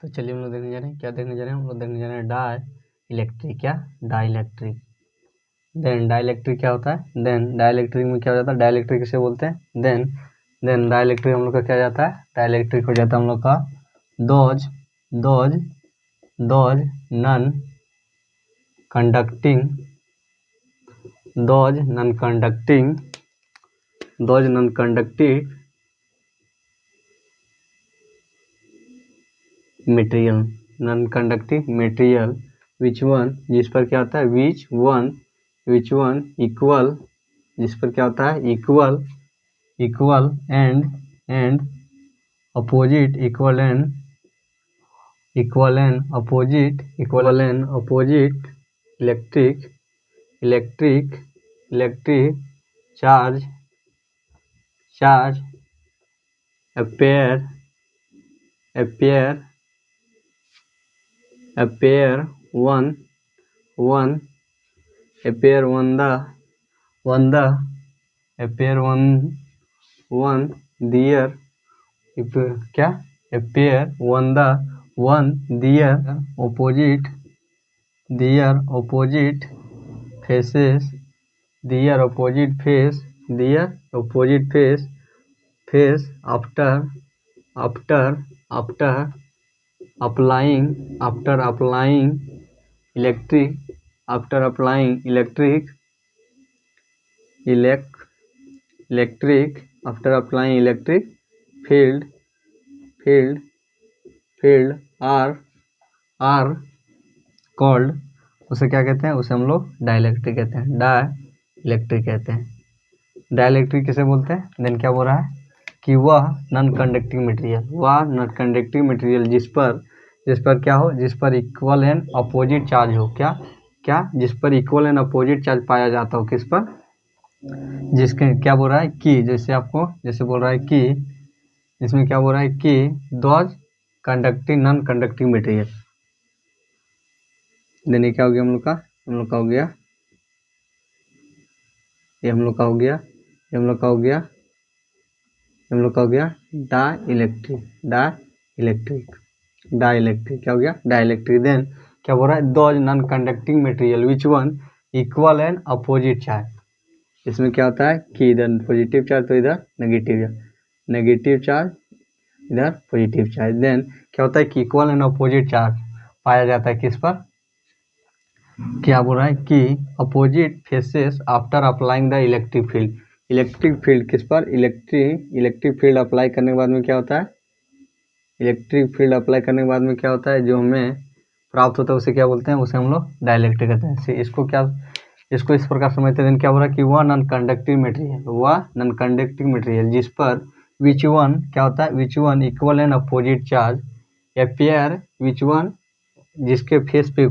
तो चलिए हम लोग देखने जा रहे हैं, क्या देखने जा रहे हैं, हम लोग देखने जा रहे हैं डाई इलेक्ट्रिक। क्या dielectric. Then dielectric क्या होता है, देन डाई इलेक्ट्रिक में क्या हो जाता है, डाई इलेक्ट्रिक किसे बोलते हैं, देन डाई इलेक्ट्रिक हम लोग का क्या जाता है, डाई इलेक्ट्रिक हो जाता है हम लोग का those non conducting material which one, जिस पर क्या होता है, विच वन इक्वल, जिस पर क्या होता है, equal and opposite, equal and opposite electric charge appear one their, क्या appear one their opposite faces after applying electric field are called, उसे क्या कहते हैं, उसे हम लोग डाइलेक्ट्रिक कहते हैं, डाइलेक्ट्रिक किसे बोलते हैं। देन क्या बोल रहा है कि वह नॉन कंडक्टिंग मटेरियल जिस पर क्या हो, जिस पर इक्वल एंड अपोजिट चार्ज हो, क्या जिस पर इक्वल एंड अपोजिट चार्ज पाया जाता हो, किस पर, जिसके क्या बोल रहा है कि, जैसे बोल रहा है कि, इसमें क्या बोल रहा है कि those non conducting material. Then क्या हो गया हम लोग का हो गया, ये हम लोग का हो गया डाइलेक्ट्रिक क्या हो गया, डाइलेक्ट्रिक। देन क्या बोल रहा है, those non conducting material which one equal and opposite charge. इसमें क्या होता है कि इधर पॉजिटिव चार्ज तो इधर नेगेटिव चार्ज, इधर पॉजिटिव चार्ज। देन क्या होता है कि इक्वल एंड अपोजिट चार्ज पाया जाता है किस पर, क्या बोल रहा है कि opposite faces after applying the electric field किस पर, इलेक्ट्रिक फील्ड अप्लाई करने के बाद में क्या होता है, जो हमें प्राप्त होता है उसे क्या बोलते हैं, उसे हम लोग डाइलेक्ट्रिक कहते हैं। इसको इस प्रकार समझते हैं। क्या बोल रहा है कि वह नॉन कंडक्टिंग मटेरियल जिस पर विच वन क्या होता है, which one equal and opposite charge appear, which one जिसके फेस पे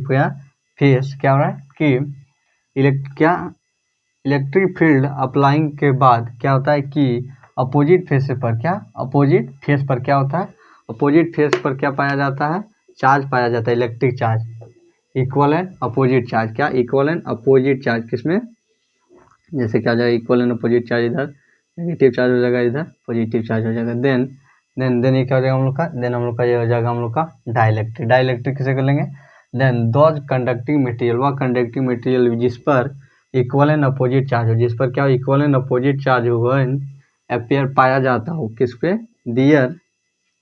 क्या हो रहा है कि इलेक्ट्रिक फील्ड अप्लाइंग के बाद क्या होता है कि अपोजिट फेस पर क्या होता है, अपोजिट फेस पर क्या पाया जाता है, चार्ज पाया जाता है, electric charge, equal and opposite charge. क्या इक्वल एंड अपोजिट चार्ज किसमें, जैसे क्या हो जाएगा, इक्वल एंड अपोजिट चार्ज इधर नेगेटिव चार्ज हो जाएगा, इधर पॉजिटिव चार्ज हो जाएगा। देन ये क्या हो जाएगा हम लोग का, ये हो जाएगा हम लोग का डाइलेक्ट्रिक किसे कर लेंगे। देन दोज कंडक्टिंग मटेरियल, वह कंडक्टिंग मटेरियल जिस पर इक्वल एंड अपोजिट चार्ज हो, जिस पर क्या हो, इक्वल एंड अपोजिट चार्ज हो, अपेयर पाया जाता हो, किस पे, दियर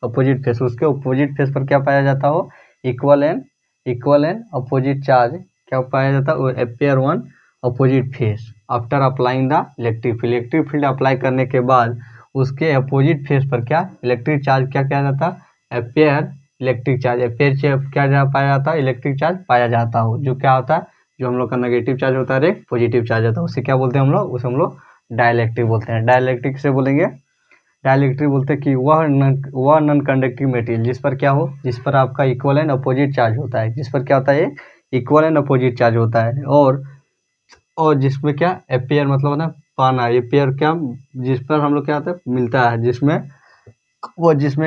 अपोजिट फेस, उसके अपोजिट फेस पर क्या पाया जाता हो, इक्वल एंड अपोजिट चार्ज क्या पाया जाता है, appear one opposite face after applying the electric field apply करने के बाद उसके अपोजिट फेस पर क्या इलेक्ट्रिक चार्ज क्या जाता है, अपेयर इलेक्ट्रिक चार्ज, क्या पाया जाता है, इलेक्ट्रिक चार्ज पाया जाता हो, जो क्या होता है, जो हम लोग का नेगेटिव चार्ज होता है, एक पॉजिटिव चार्ज होता है, उसे क्या बोलते हैं हम लोग, उसे हम लोग डाइलेक्ट्रिक बोलते हैं। डाइलेक्ट्रिक से बोलेंगे, डाइलेक्ट्रिक बोलते हैं कि वह नॉन कंडक्टिंग मटेरियल जिस पर क्या हो, जिस पर आपका इक्वल एंड अपोजिट चार्ज होता है, जिस पर क्या होता है, इक्वल एंड अपोजिट चार्ज होता है, और जिसमें क्या अपेयर मतलब ना पाना, अपेयर क्या, जिस पर हम लोग क्या होता है, मिलता है, जिसमें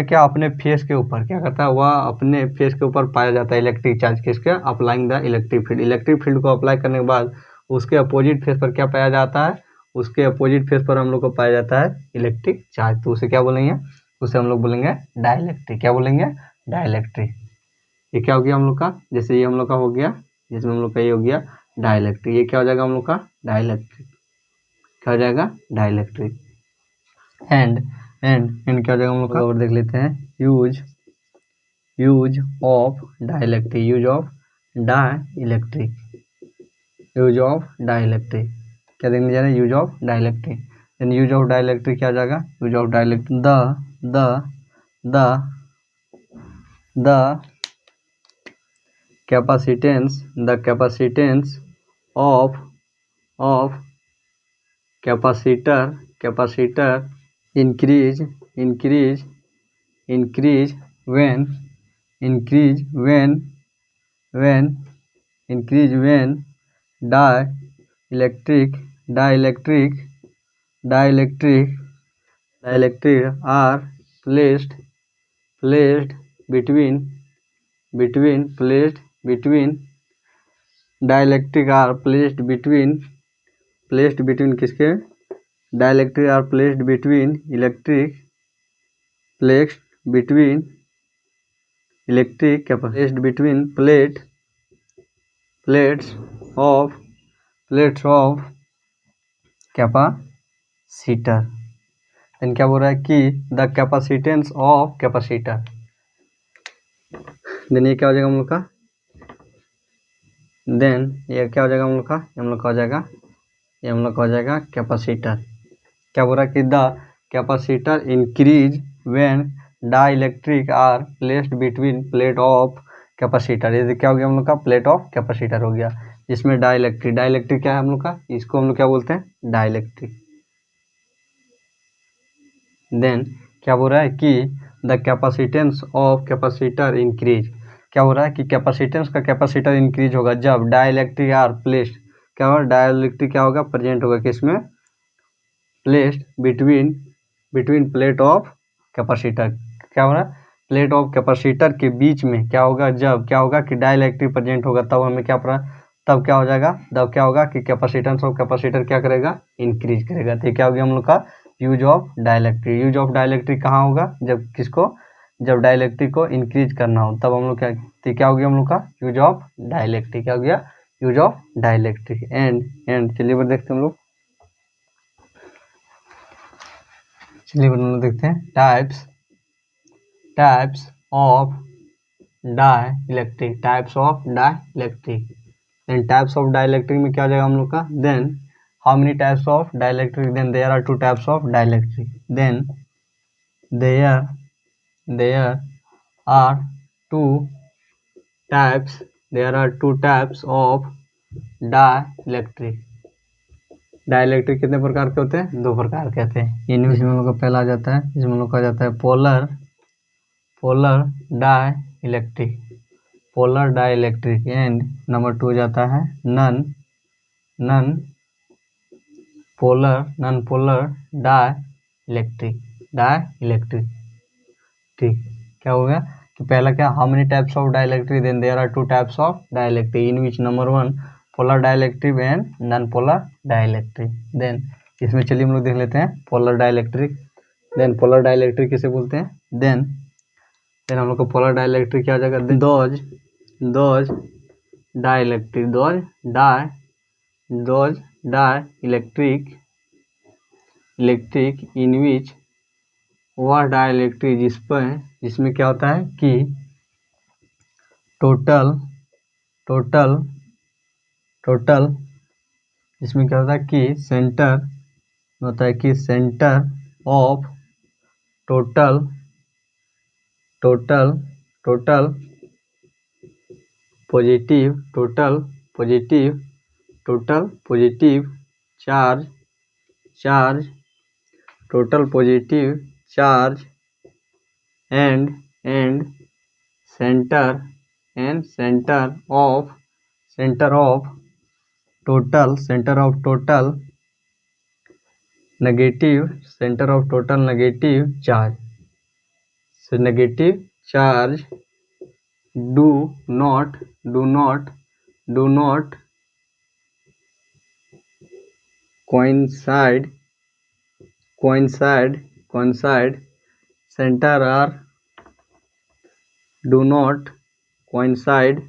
क्या अपने फेस के ऊपर क्या करता है, वह अपने फेस के ऊपर पाया जाता है इलेक्ट्रिक चार्ज, किसके, अप्लाइंग द इलेक्ट्रिक फील्ड को अप्लाई करने के बाद उसके अपोजिट फेस पर क्या पाया जाता है, उसके अपोजिट फेस पर हम लोग को पाया जाता है इलेक्ट्रिक चार्ज, तो उसे क्या बोलेंगे, उसे हम लोग बोलेंगे डाइलेक्ट्रिक। क्या बोलेंगे, डाइलेक्ट्रिक। ये क्या हो गया हम लोग का, जैसे ये हम लोग का हो गया, जिसमें हम लोग का ये हो गया डाइलेक्ट्रिक, ये क्या हो जाएगा हम लोग का डाइलेक्ट्रिक, क्या हो जाएगा डाइलेक्ट्रिक। एंड क्या हो जाएगा हम लोग का, और देख लेते हैं, use of dielectric, use of dielectric, use of dielectric, क्या देखने जा रहे हैं, use of dielectric. Then use of dielectric क्या हो जाएगा, use of dielectric, the capacitance of capacitor increase when dielectric are placed between dielectric are placed between किसके, dielectric are placed between electric placed between plates of capacitor. Then क्या बोल रहा है कि the capacitance of capacitor, then ये क्या हो जाएगा हम लोग का, देन ये क्या हो जाएगा हम लोग का, हम लोग का हो जाएगा, ये हम लोग का हो जाएगा कैपेसिटर। क्या बोल रहा है कि the capacitor increase when dielectric are placed between plate of capacitor, ये क्या हो गया हम लोग का, प्लेट ऑफ कैपेसिटर हो गया, जिसमें डाइलेक्ट्रिक क्या है हम लोग का, इसको हम लोग क्या बोलते हैं, डाइलेक्ट्रिक। देन क्या बोल रहा है कि the capacitance of capacitor increase, क्या हो रहा है कि कैपेसिटेंस का कैपेसिटर इंक्रीज होगा जब डाइलेक्ट्रिक आर प्लेस्ड, क्या होगा, डाइलेक्ट्रिक क्या होगा, प्रेजेंट होगा किसमें, placed between plate of capacitor, क्या हो रहा है, प्लेट ऑफ कैपेसिटर के बीच में क्या होगा, जब क्या होगा कि डाइलेक्ट्रिक प्रेजेंट होगा, तब हमें क्या पड़ा, तब क्या हो जाएगा, तब क्या होगा कि कैपेसिटेंस ऑफ कैपेसिटर क्या करेगा, इंक्रीज करेगा। तो क्या हो गया हम लोग का use of dielectric. Use of dielectric कहाँ होगा, जब किसको, जब डाइलेक्ट्रिक को इंक्रीज करना हो, तब हम लोग क्या, तो क्या हो गया हम लोग का यूज ऑफ डाइलेक्ट्रिक, क्या हो गया यूज ऑफ डाइलेक्ट्रिक। एंड चलिए बार देखते हैं हम लोग, चलिए बार हम लोग देखते हैं types of dielectric, types of dielectric. Then types of dielectric में क्या हो जाएगा हम लोग का, then how many types of dielectric, then there are two types of dielectric, then there are two types of dielectric। Dielectric कितने प्रकार के होते हैं, दो प्रकार के होते हैं। इनमें हम लोग का पहला आ जाता है, इसमें हम लोग का जाता है पोलर डाइलेक्ट्रिक एंड नंबर 2 जाता है नॉन पोलर डाइलेक्ट्रिक। ठीक, क्या हो गया कि पहला क्या, how many types of dielectric, then there are two types of dielectric in which number 1 polar dielectric and non polar dielectric. Then इसमें चलिए हम लोग देख लेते हैं polar dielectric. Then polar dielectric किसे बोलते हैं, देन हम लोग को पोलर डाइलेक्ट्रिक क्या हो जाएगा, दोज डाइलेक्ट्रिक, डाइलेक्ट्रिक इन विच, वह डाइलेक्ट्रिक जिसमें क्या होता है कि टोटल इसमें क्या होता है कि centre of total positive charge and centre of total negative charge. So negative charge do not coincide center are do not coincide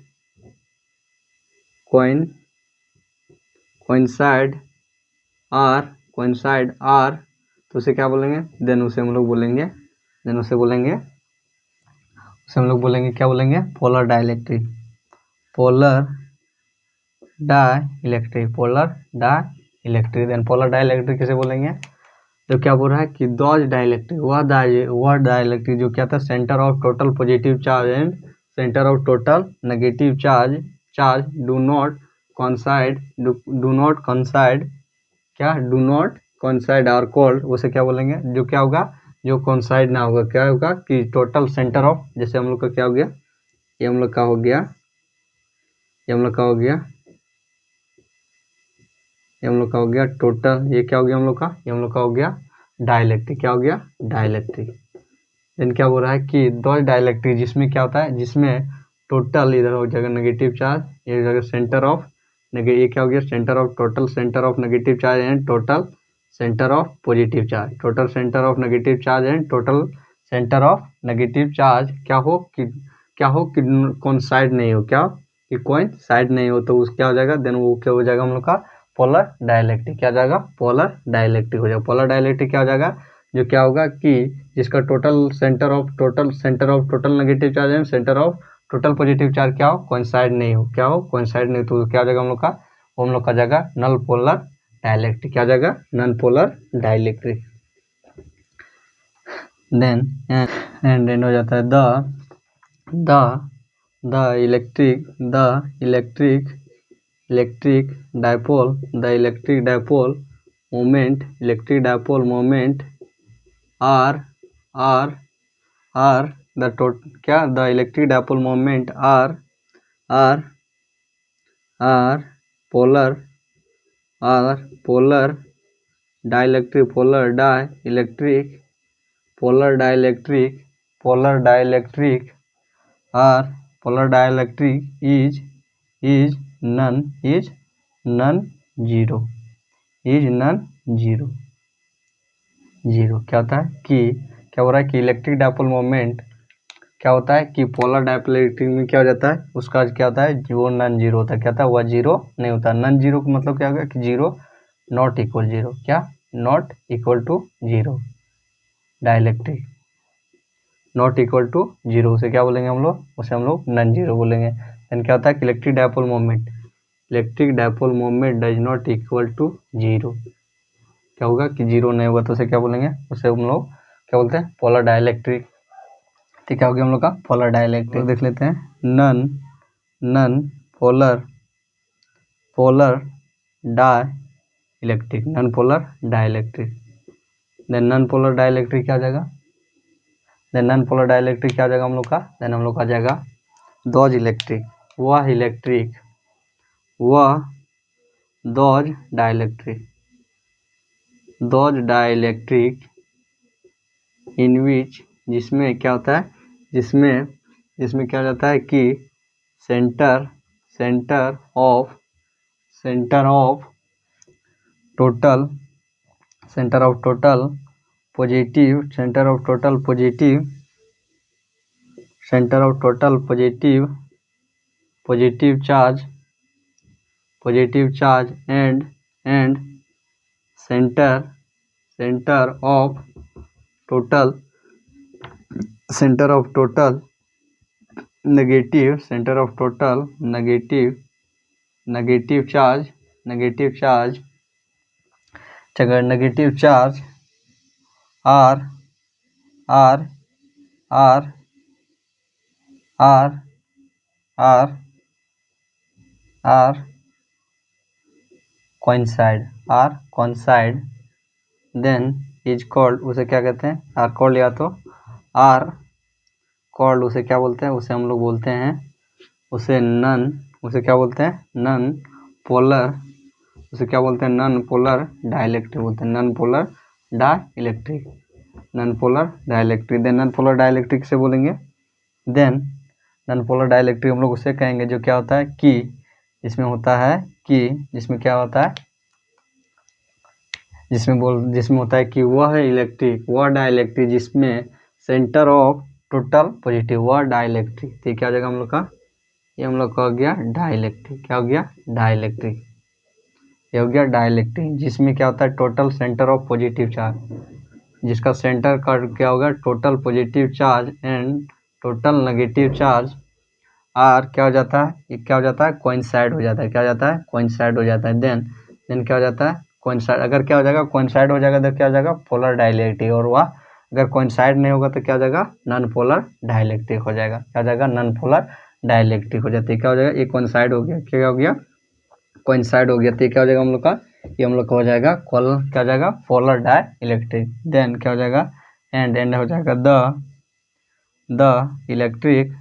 are, तो उसे क्या बोलेंगे, देन उसे हम लोग बोलेंगे क्या बोलेंगे, polar dielectric. Then polar dielectric किसे बोलेंगे, तो क्या बोल रहा है कि डॉज डाइलेक्ट्रिक, वह डाइलेक्ट्रिक जो क्या था, centre of total positive charge and centre of total negative charge do not coincide are called, उसे क्या बोलेंगे, जो क्या होगा, जो कॉन्साइड ना होगा, क्या होगा कि टोटल सेंटर ऑफ, जैसे हम लोग का क्या हो गया, ये हम लोग का हो गया टोटल, ये क्या हो गया हम लोग का हो गया डाइलेक्ट्रिक, क्या हो गया डाइलेक्ट्रिक। देन क्या बोल रहा है कि दो डाइलेक्ट्रिक जिसमें क्या होता है, जिसमें टोटल इधर हो जाएगा नेगेटिव चार्ज, ये जगह सेंटर ऑफ ये क्या हो गया, centre of total centre of negative charge and total centre of positive charge, total centre of negative charge and total centre of negative charge क्या हो कि कोइंसाइड नहीं हो, क्या कि कोइंसाइड नहीं हो, तो उस क्या हो जाएगा, देन वो क्या हो जाएगा हम लोग का पोलर डाइलेक्ट्रिक, क्या जाएगा पोलर डाइलेक्ट्रिक हो जाएगा। पोलर डाइलेक्ट्रिक क्या हो जाएगा, जो क्या होगा कि जिसका total centre of total negative charge and centre of total positive charge क्या हो, कोइंसाइड नहीं हो, तो क्या हो जाएगा हम लोग का, वो हम लोग का जाएगा नल पोलर डाइलेक्ट्रिक, क्या जाएगा non polar dielectric. Then and हो जाता है the electric dipole moment are the electric dipole moment are polar dielectric is non zero क्या होता है कि क्या हो रहा है कि इलेक्ट्रिक डाइपोल मोमेंट क्या होता है कि पोलर डाइपोल इलेक्ट्रिक में क्या हो जाता है, उसका क्या होता है, वो नन जीरो होता है, क्या होता है, वह जीरो नहीं होता। नन जीरो का मतलब क्या होगा कि जीरो नॉट इक्वल जीरो, क्या not equal to zero, dielectric not equal to zero, उसे क्या बोलेंगे हम लोग, उसे हम लोग नन जीरो बोलेंगे। देन क्या होता है कि electric dipole moment does not equal to zero, क्या होगा कि जीरो नहीं होगा, तो उसे क्या बोलेंगे, उसे हम लोग क्या बोलते हैं, पोलर डाइलेक्ट्रिक। तो क्या हो गया हम लोग का पोलर डाइलेक्ट्रिक। देख लेते हैं non polar dielectric, then non polar dielectric क्या हो जाएगा, हम लोग का, देन हम लोग का जाएगा Dodge electric, Dodge dielectric in विच, जिसमें क्या होता है, जिसमें क्या हो जाता है कि centre of total positive charge and centre of total negative charge, अगर negative charge are coincide then is called, उसे क्या कहते हैं, आर कॉल्ड, या तो आर कॉल्ड उसे क्या बोलते हैं, उसे हम लोग बोलते हैं उसे क्या बोलते हैं, नन पोलर डाइलेक्ट्रिक बोलते हैं, non polar dielectric. Then non polar dielectric से बोलेंगे, देन नन पोलर डाइलेक्ट्रिक हम लोग उसे कहेंगे जो क्या होता है कि जिसमें होता है कि जिसमें होता है कि वह डाइलेक्ट्रिक जिसमें सेंटर ऑफ टोटल पॉजिटिव, वह डाइलेक्ट्रिक, तो क्या हो जाएगा हम लोग का ये हम लोग का हो गया डाइलेक्ट्रिक। क्या हो गया? डाइलेक्ट्रिक। ये हो गया डाइलेक्ट्रिक, जिसमें क्या होता है total centre of positive charge, जिसका सेंटर का क्या होगा total positive charge and total negative charge are क्या हो जाता है, ये क्या हो जाता है कोइंसाइड हो जाता है। क्या हो जाता है? कोइंसाइड हो जाता है। देन क्या हो जाता है कोइंसाइड। अगर क्या हो जाएगा कोइंसाइड हो जाएगा तो क्या हो जाएगा पोलर डाइलेक्ट्रिक, और वह अगर कोइंसाइड नहीं होगा तो क्या हो जाएगा नॉन पोलर डाइलेक्ट्रिक हो जाएगा। क्या हो जाएगा? नॉन पोलर डाइलेक्ट्रिक हो जाती है। क्या हो जाएगा? ये कोइंसाइड हो गया। क्या हो गया? कोइंसाइड हो गया। तो ये क्या हो जाएगा हम लोग का? ये हम लोग का हो जाएगा क्या हो जाएगा पोलर डाइलेक्ट्रिक। देन क्या हो जाएगा एंड हो जाएगा the electric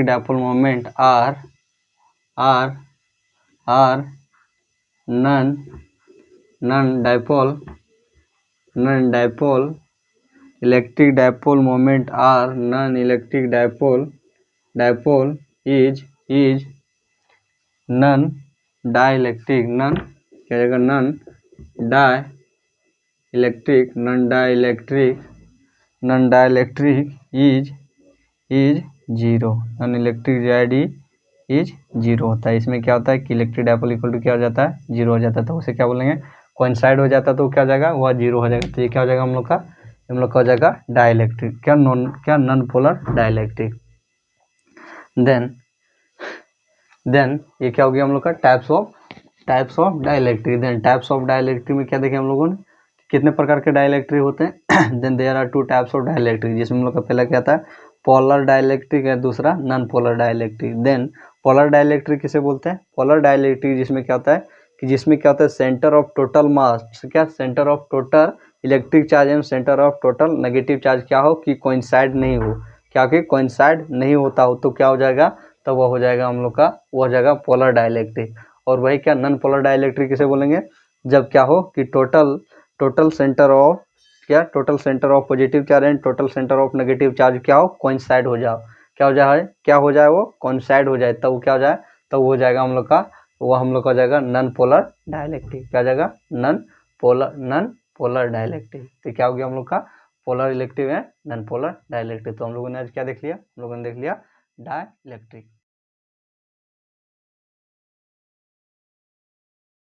dipole moment are non dipole electric dipole moment are non electric dipole is non dielectric क्या जाएगा non dielectric is zero. Non electric Z is zero होता है। इसमें क्या होता है कि इलेक्ट्रिक डाइपोल इक्वल टू क्या हो जाता है? जीरो हो जाता है। तो उसे क्या बोलेंगे कोइंसाइड हो जाता है तो क्या हो जाएगा वह जीरो हो जाएगा। तो ये क्या हो जाएगा हम लोग का हो जाएगा डाइलेक्ट्रिक। क्या नॉन पोलर डाइलेक्ट्रिक। देन ये क्या हो गया हम लोग का types of dielectric. Then types of dielectric में क्या देखे हम लोगों ने कितने प्रकार के डाइलेक्ट्रिक होते हैं। Then there are two types of dielectric, जिसमें हम लोग का पहला क्या था पोलर डाइलेक्ट्रिक है, दूसरा non polar dielectric. Then polar dielectric किसे बोलते हैं? पोलर डाइलेक्ट्रिक जिसमें क्या होता है कि जिसमें क्या होता है सेंटर ऑफ टोटल मास क्या centre of total electric charge and centre of total negative charge क्या हो कि कोइंसाइड नहीं हो। क्या कि कोइंसाइड नहीं होता हो तो क्या हो जाएगा तो वह हो जाएगा हम लोग का वो हो जाएगा पोलर डाइलेक्ट्रिक। और वही क्या नॉन पोलर डाइलेक्ट्रिक किसे बोलेंगे जब क्या हो कि total centre of positive charge and total centre of negative charge क्या हो कोइंसाइड हो जाओ। क्या हो जाए वो कोइंसाइड हो जाए तब वो क्या हो जाए तब वो हो जाएगा हम लोग का हो जाएगा नॉन पोलर डाइलेक्ट्रिक। क्या हो जाएगा नॉन पोलर डाइलेक्ट्रिक। तो क्या हो गया हम लोग का पोलर इलेक्ट्रिक है नॉन पोलर डाइलेक्ट्रिक। तो हम लोगों ने आज क्या देख लिया? हम लोगों ने देख लिया डाइलेक्ट्रिक।